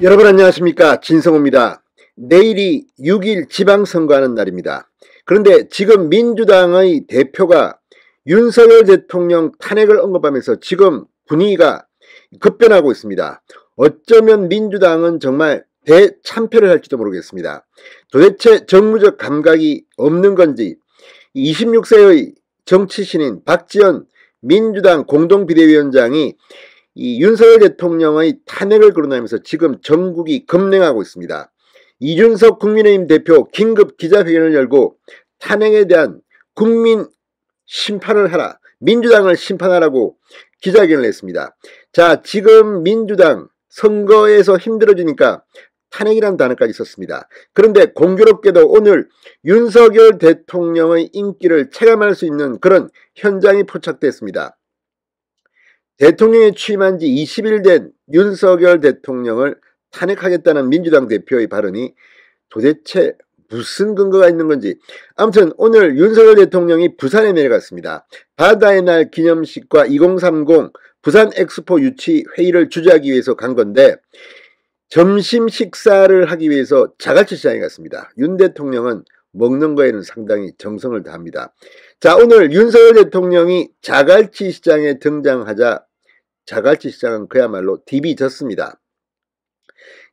여러분 안녕하십니까, 진성호입니다. 내일이 6일 지방선거하는 날입니다. 그런데 지금 민주당의 대표가 윤석열 대통령 탄핵을 언급하면서 지금 분위기가 급변하고 있습니다. 어쩌면 민주당은 정말 대참패를 할지도 모르겠습니다. 도대체 정무적 감각이 없는 건지 26세의 정치신인 박지원 민주당 공동비대위원장이 이 윤석열 대통령의 탄핵을 거론하면서 지금 전국이 급냉하고 있습니다. 이준석 국민의힘 대표 긴급 기자회견을 열고 탄핵에 대한 국민 심판을 하라, 민주당을 심판하라고 기자회견을 했습니다. 자, 지금 민주당 선거에서 힘들어지니까 탄핵이라는 단어까지 썼습니다. 그런데 공교롭게도 오늘 윤석열 대통령의 인기를 체감할 수 있는 그런 현장이 포착됐습니다. 대통령에 취임한 지 20일 된 윤석열 대통령을 탄핵하겠다는 민주당 대표의 발언이 도대체 무슨 근거가 있는 건지. 아무튼 오늘 윤석열 대통령이 부산에 내려갔습니다. 바다의 날 기념식과 2030 부산 엑스포 유치 회의를 주재하기 위해서 간 건데 점심 식사를 하기 위해서 자갈치 시장에 갔습니다. 윤 대통령은 먹는 거에는 상당히 정성을 다합니다. 자, 오늘 윤석열 대통령이 자갈치 시장에 등장하자 자갈치 시장은 그야말로 디비졌습니다.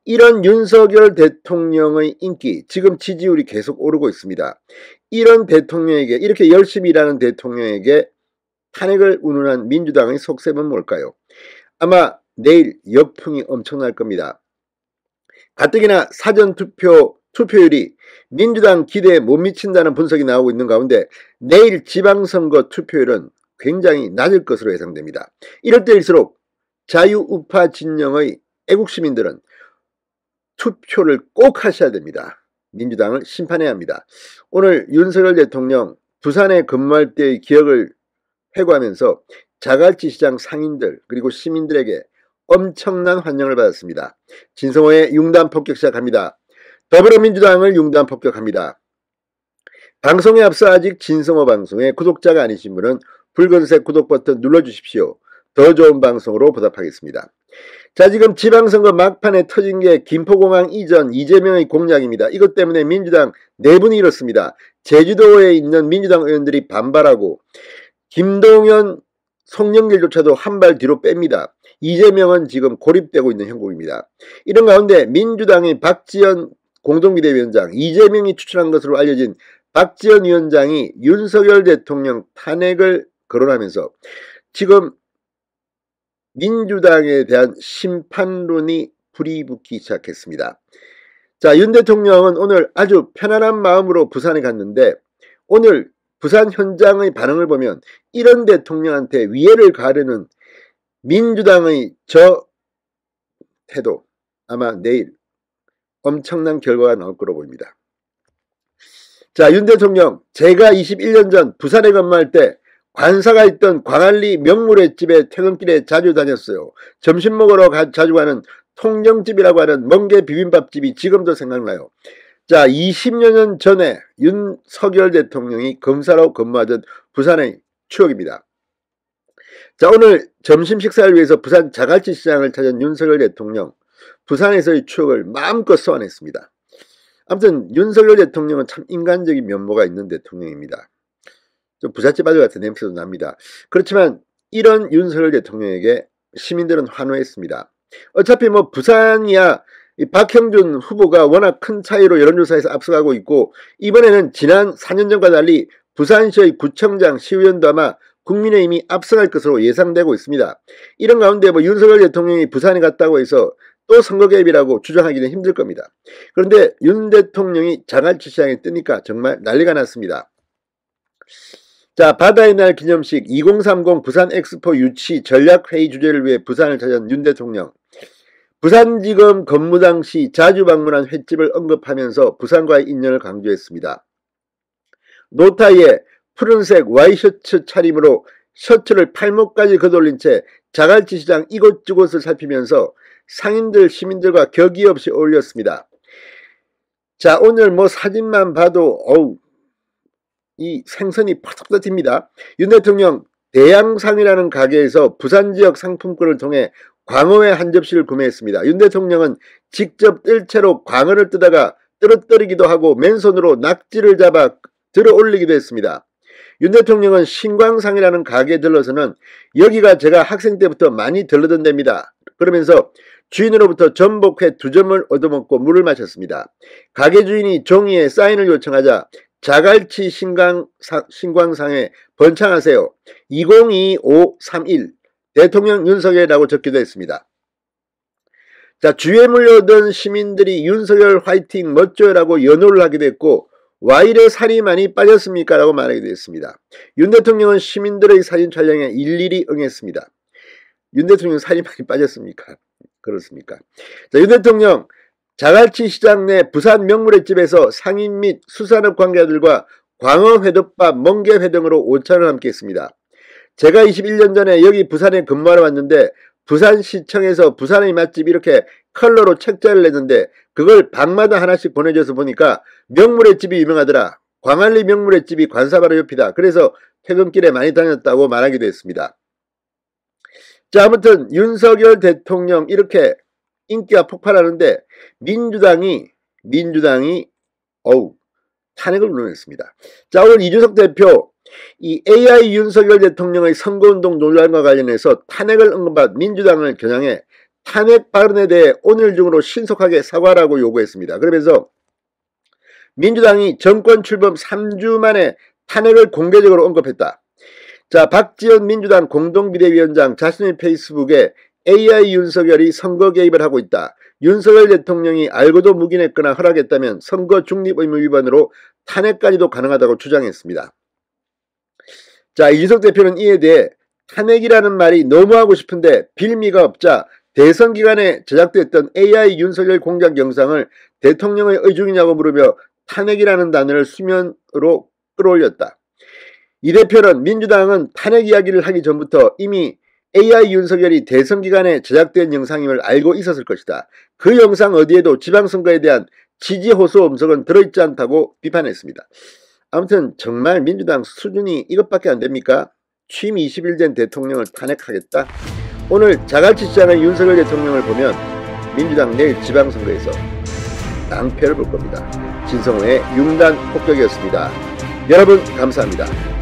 이런 윤석열 대통령의 인기, 지금 지지율이 계속 오르고 있습니다. 이런 대통령에게, 이렇게 열심히 일하는 대통령에게 탄핵을 운운한 민주당의 속셈은 뭘까요? 아마 내일 역풍이 엄청날 겁니다. 가뜩이나 투표율이 민주당 기대에 못 미친다는 분석이 나오고 있는 가운데 내일 지방선거 투표율은 굉장히 낮을 것으로 예상됩니다. 이럴 때일수록 자유우파 진영의 애국시민들은 투표를 꼭 하셔야 됩니다. 민주당을 심판해야 합니다. 오늘 윤석열 대통령 부산에 근무할 때의 기억을 회고하면서 자갈치 시장 상인들 그리고 시민들에게 엄청난 환영을 받았습니다. 진성호의 융단 폭격 시작합니다. 더불어민주당을 융단 폭격합니다. 방송에 앞서 아직 진성호 방송의 구독자가 아니신 분은 붉은색 구독 버튼 눌러주십시오. 더 좋은 방송으로 보답하겠습니다. 자, 지금 지방선거 막판에 터진 게 김포공항 이전 이재명의 공약입니다. 이것 때문에 민주당 내분이 일었습니다. 제주도에 있는 민주당 의원들이 반발하고 김동연, 송영길조차도 한 발 뒤로 뺍니다. 이재명은 지금 고립되고 있는 형국입니다. 이런 가운데 민주당의 박지원 공동비대위원장, 이재명이 추천한 것으로 알려진 박지원 위원장이 윤석열 대통령 탄핵을 거론하면서 지금 민주당에 대한 심판론이 불이 붙기 시작했습니다. 자, 윤 대통령은 오늘 아주 편안한 마음으로 부산에 갔는데 오늘 부산 현장의 반응을 보면 이런 대통령한테 위해를 가르는 민주당의 저 태도, 아마 내일 엄청난 결과가 나올 거로 보입니다. 자, 윤 대통령, 제가 21년 전 부산에 근무할 때 관사가 있던 광안리 명물회집에 퇴근길에 자주 다녔어요. 점심 먹으러 자주 가는 통정집이라고 하는 멍게 비빔밥집이 지금도 생각나요. 자, 20여 년 전에 윤석열 대통령이 검사로 근무하던 부산의 추억입니다. 자, 오늘 점심 식사를 위해서 부산 자갈치 시장을 찾은 윤석열 대통령, 부산에서의 추억을 마음껏 소환했습니다. 아무튼 윤석열 대통령은 참 인간적인 면모가 있는 대통령입니다. 좀 부잣집 아들 같은 냄새도 납니다. 그렇지만 이런 윤석열 대통령에게 시민들은 환호했습니다. 어차피 뭐 부산이야 박형준 후보가 워낙 큰 차이로 여론조사에서 앞서가고 있고 이번에는 지난 4년 전과 달리 부산시의 구청장, 시의원도 아마 국민의힘이 앞서갈 것으로 예상되고 있습니다. 이런 가운데 뭐 윤석열 대통령이 부산에 갔다고 해서 또 선거 개입이라고 주장하기는 힘들 겁니다. 그런데 윤 대통령이 자갈치 시장에 뜨니까 정말 난리가 났습니다. 자, 바다의 날 기념식 2030 부산 엑스포 유치 전략회의 주재를 위해 부산을 찾은 윤 대통령. 부산지검 근무 당시 자주 방문한 횟집을 언급하면서 부산과의 인연을 강조했습니다. 노타이에 푸른색 와이셔츠 차림으로 셔츠를 팔목까지 걷어올린 채 자갈치 시장 이곳저곳을 살피면서 상인들, 시민들과 격이 없이 어울렸습니다. 자, 오늘 뭐 사진만 봐도 이 생선이 팍팍 터집니다. 윤 대통령 대양상이라는 가게에서 부산 지역 상품권을 통해 광어회 한 접시를 구매했습니다. 윤 대통령은 직접 뜰채로 광어를 뜨다가 떨어뜨리기도 하고 맨손으로 낙지를 잡아 들어 올리기도 했습니다. 윤 대통령은 신광상이라는 가게에 들러서는 여기가 제가 학생 때부터 많이 들르던 데입니다. 그러면서 주인으로부터 전복회 2점을 얻어먹고 물을 마셨습니다. 가게 주인이 종이에 사인을 요청하자 자갈치 신광상에 번창하세요. 202531 대통령 윤석열이라고 적기도 했습니다. 자, 주위에 몰려오던 시민들이 윤석열 화이팅 멋져요라고 연호를 하기도 했고 와 이래 살이 많이 빠졌습니까? 라고 말하기도 했습니다. 윤 대통령은 시민들의 사진 촬영에 일일이 응했습니다. 윤 대통령 살이 많이 빠졌습니까? 그렇습니까? 자, 윤 대통령 자갈치 시장 내 부산 명물회집에서 상인 및 수산업 관계자들과 광어회덮밥, 멍게회 등으로 오찬을 함께 했습니다. 제가 21년 전에 여기 부산에 근무하러 왔는데 부산시청에서 부산의 맛집 이렇게 컬러로 책자를 냈는데 그걸 방마다 하나씩 보내줘서 보니까 명물회집이 유명하더라. 광안리 명물회집이 관사바로 옆이다. 그래서 퇴근길에 많이 다녔다고 말하기도 했습니다. 자, 아무튼 윤석열 대통령 이렇게 인기가 폭발하는데 민주당이 탄핵을 운운했습니다. 자, 오늘 이준석 대표 이 AI 윤석열 대통령의 선거운동 논란과 관련해서 탄핵을 언급한 민주당을 겨냥해 탄핵 발언에 대해 오늘 중으로 신속하게 사과하라고 요구했습니다. 그러면서 민주당이 정권 출범 3주 만에 탄핵을 공개적으로 언급했다. 자, 박지원 민주당 공동비대위원장 자신의 페이스북에 AI 윤석열이 선거 개입을 하고 있다. 윤석열 대통령이 알고도 묵인했거나 허락했다면 선거 중립의무 위반으로 탄핵까지도 가능하다고 주장했습니다. 자, 이준석 대표는 이에 대해 탄핵이라는 말이 너무 하고 싶은데 빌미가 없자 대선 기간에 제작됐던 AI 윤석열 공작 영상을 대통령의 의중이냐고 물으며 탄핵이라는 단어를 수면으로 끌어올렸다. 이 대표는 민주당은 탄핵 이야기를 하기 전부터 이미 AI 윤석열이 대선 기간에 제작된 영상임을 알고 있었을 것이다. 그 영상 어디에도 지방선거에 대한 지지 호소 음성은 들어있지 않다고 비판했습니다. 아무튼 정말 민주당 수준이 이것밖에 안 됩니까? 취임 20일 된 대통령을 탄핵하겠다? 오늘 자갈치 시장의 윤석열 대통령을 보면 민주당 내일 지방선거에서 낭패를 볼 겁니다. 진성호의 융단 폭격이었습니다. 여러분 감사합니다.